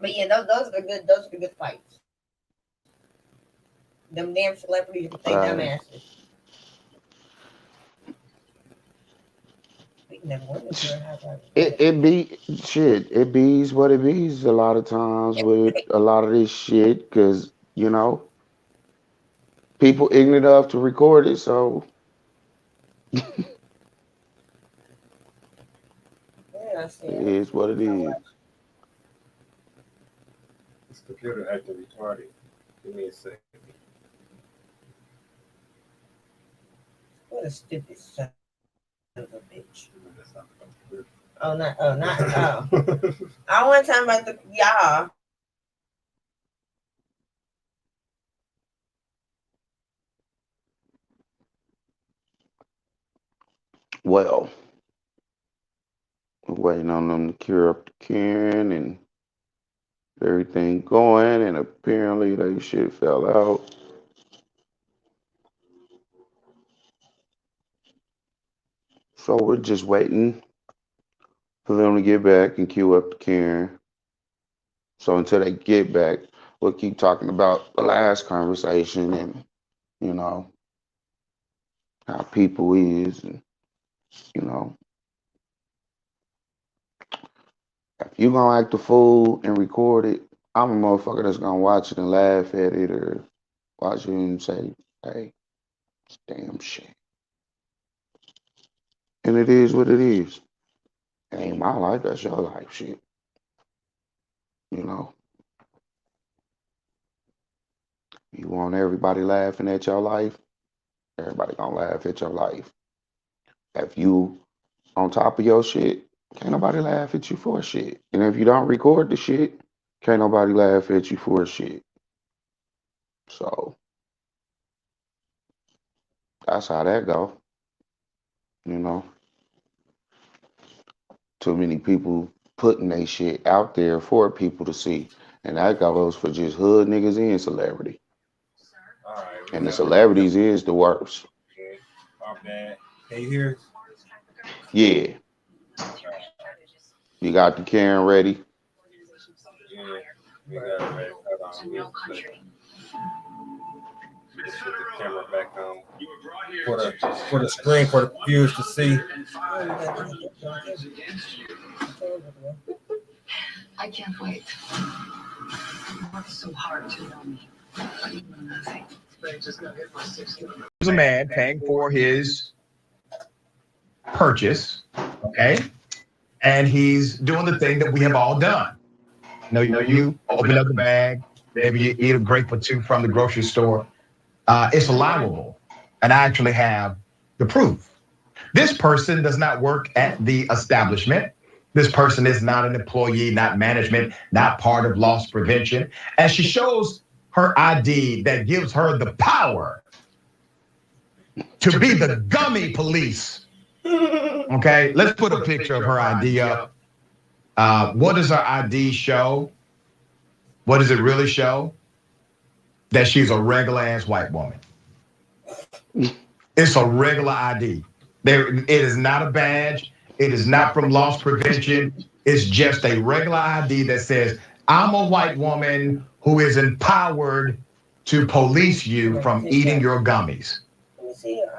But yeah, those are good. Those are good fights. Them damn celebrities with they dumbasses. It be shit. It bees what it bees a lot of times with a lot of this shit because people ignorant enough to record it. So it is what it is. This computer acting retarded. Give me a second. What a stupid son of a bitch. Not. Oh. I want to talk about the y'all. Well, we're waiting on them to cure up the Karen and everything going, and apparently they shit fell out. So we're just waiting for them to get back and queue up the Karen. So until they get back, we'll keep talking about the last conversation and how people is, and you know if you gonna act a fool and record it, I'm a motherfucker that's gonna watch it and laugh at it or watch it and say, hey, it's damn shit. And it is what it is. It ain't my life, that's your life shit. You know. You want everybody laughing at your life, everybody gonna laugh at your life. If you on top of your shit, can't nobody laugh at you for shit. And if you don't record the shit, can't nobody laugh at you for shit. So that's how that go. You know. too many people putting their shit out there for people to see. And that goes for just hood niggas and celebrity. All right. And the celebrities is the worst. Our bad. Can you hear? Yeah. You got the Karen ready? Yeah. We got it ready. Hold on. Just put the camera back on for the screen for the viewers to see. I can't wait. You worked so hard to know me. But you know nothing. There's a man paying for his purchase, okay? And he's doing the thing that we have all done. You open up the bag, maybe you eat a grape or two from the grocery store. It's allowable. And I actually have the proof. This person does not work at the establishment. This person is not an employee, not management, not part of loss prevention. And she shows her ID that gives her the power to be the gummy police. Okay, let's put a picture of her ID up. What does her ID show? What does it really show? That she's a regular ass white woman. It's a regular ID. It is not a badge. It is not from loss prevention. It's just a regular ID that says, I'm a white woman who is empowered to police you from eating your gummies.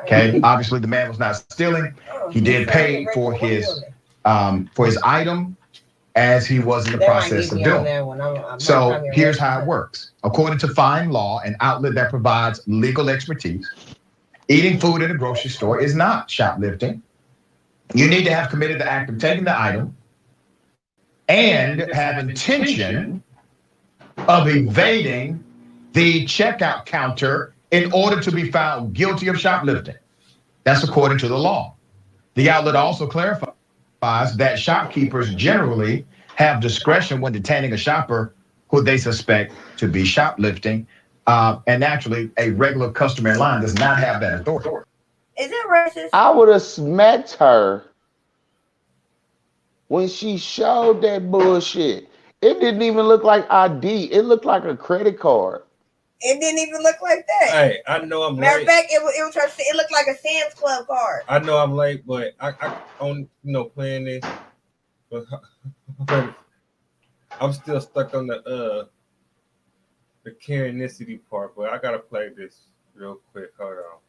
Okay, obviously the man was not stealing. He did pay for his item as he was in the process of doing. So here's how it works. According to Fine Law, an outlet that provides legal expertise, eating food at a grocery store is not shoplifting. You need to have committed the act of taking the item and have intention of evading the checkout counter in order to be found guilty of shoplifting. That's according to the law. The outlet also clarifies that shopkeepers generally have discretion when detaining a shopper who they suspect to be shoplifting. And naturally, a regular customer in line does not have that authority. Is it racist? I would have smacked her when she showed that bullshit. It didn't even look like ID. It looked like a credit card. It didn't even look like that. Hey, I know I'm Matter late. of fact, it looked like a Sam's Club card. I know I'm late, but I on playing this, but I'm still stuck on the Karenicity part. But I gotta play this real quick. Hold on.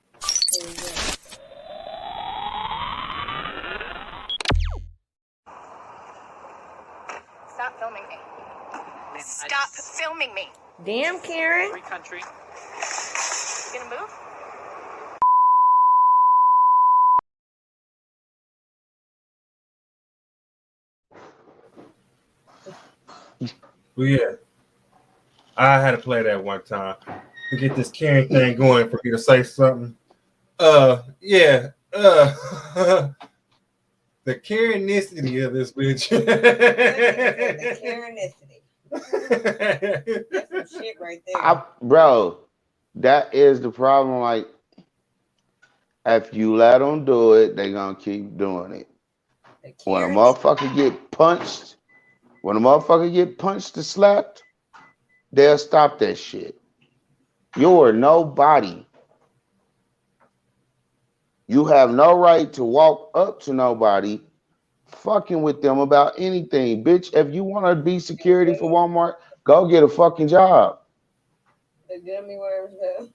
Stop filming me. Stop filming me. Damn, Karen. Free country. You gonna move? Well, yeah, I had to play that one time to get this Karen thing going for me to say something. Yeah. The Karenicity of this bitch. The Karenicity. That's some shit right there. Bro, that is the problem. Like, if you let them do it, they gonna keep doing it. When a motherfucker get punched, or slapped, they'll stop that shit. You're nobody. You have no right to walk up to nobody fucking with them about anything. Bitch, if you want to be security for Walmart, go get a fucking job. The gummy worms, though.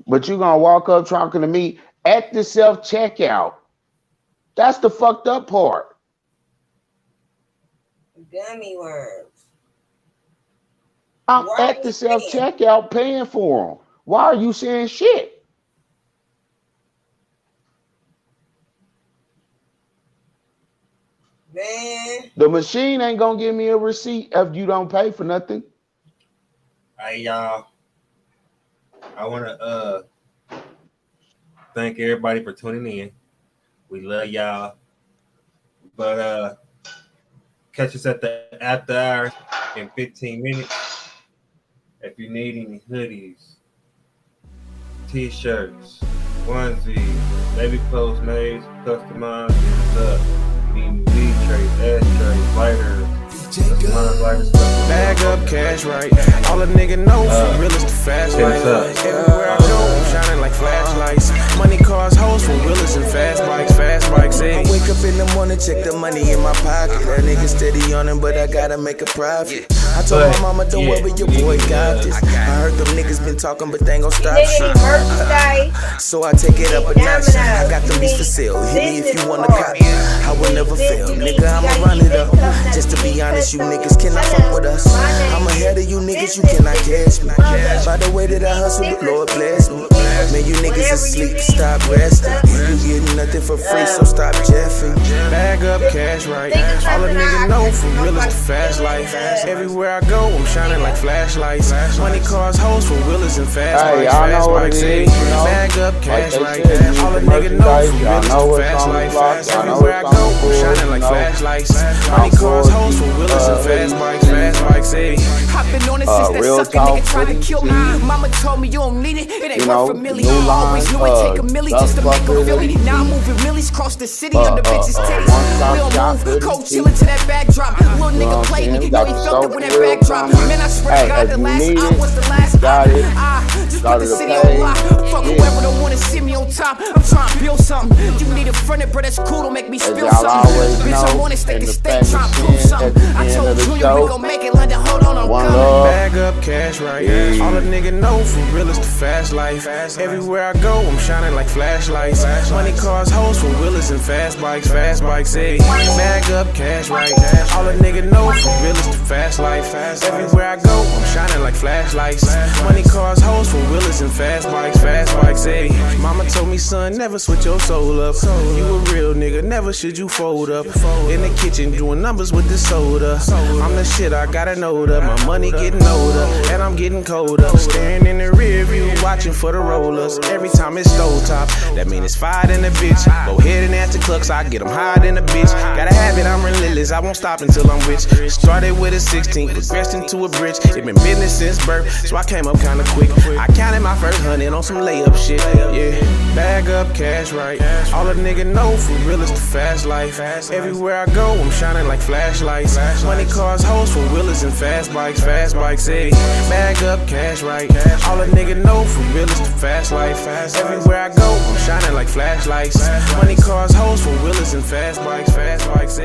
But you gonna walk up talking to me at the self-checkout. That's the fucked up part. Gummy worms. I'm at the self-checkout paying for them. Why are you saying shit? Man. The machine ain't gonna give me a receipt if you don't pay for nothing. Hey y'all, I wanna thank everybody for tuning in. We love y'all. But catch us at the after hours in 15 minutes. If you need any hoodies, t-shirts, onesies, baby clothes made, customized, and stuff. BBB tray, ashtray, lighter. Bag up cash right. All a nigga know for real is the fast life. Everywhere I go, I'm shining like flashlights. Money, cars, hoes for realers and fast bikes, I wake up in the morning, check the money in my pocket. That nigga steady on him, but I gotta make a profit. I told my mama, don't worry, your boy got this. I heard them niggas been talking, but they ain't gon' stop shit. So I take it up a notch. I got them beats for sale. Hit me if you wanna cop. I will never fail, nigga. I'ma run it up. Just to be honest, you niggas cannot fuck with us. I'm ahead of you niggas, you cannot catch me. By the way that I hustle, the Lord bless me. Man, you niggas asleep, stop resting. You getting nothing for free, so stop jeffing. Bag up cash right. All a nigga know for real is the fast life. Everywhere I go, I'm shining like flashlights. Money, cars, hoes for wheelers and fast bikes, fast bikes. Bag up cash right. All a nigga know for real is the fast life. Everywhere I go, I'm shining like flashlights. Money, cars, hoes for wheelers and fast bikes, fast bikes. I've been on it since that sucker nigga tried to kill me. Mama told me you don't need it, it ain't worth a million. Always knew it take a milli just to make a feel me. Now I'm moving millies across the city on the bitches' titties. We don't move, cold chillin' to that backdrop. Little nigga played me, know he felt it when that backdrop. Man, I swear to God, the last I was the last I just put the city on lock. Fuck whoever don't wanna see me on top. I'm trying to build something. You need a friend, bro, that's cool, don't make me spill something. Bitch, I'm on it, stay to stay, trying to prove something. I told Junior we gon' make it, London, hold on, I'm coming. Bag up cash right. All a nigga know for real is the fast life. Everywhere I go, I'm shining like flashlights. Money, cars, hoes for wheelers and fast bikes, fast bikes. Bag up cash right. All a nigga know for real is the fast life. Everywhere I go, I'm shining like flashlights. Money, cars, hoes for wheelers and fast bikes, fast bikes. Mama told me, son, never switch your soul up. You a real nigga, never should you fold up. In the kitchen doing numbers with the soda. I'm the shit, I gotta know that. My money getting older, and I'm getting colder. Staring in the rear view, watching for the rollers. Every time it's stove top, that mean it's fired in the bitch. Go ahead and answer clucks, I get them higher than a bitch. Gotta have it, I'm relentless, I won't stop until I'm rich. Started with a 16, progressed into a bridge. It been business since birth, so I came up kinda quick. I counted my first 100 on some layup shit, yeah. Bag up cash right. All a nigga know for real is the fast life. Everywhere I go, I'm shining like flashlights. Money, cars, hoes for wheelers and fast bikes, fast bikes. Bag up cash right. All a nigga know for real is the fast life. Everywhere I go, I'm shining like flashlights. Money, cars, hoes for wheelers and fast bikes, fast bikes.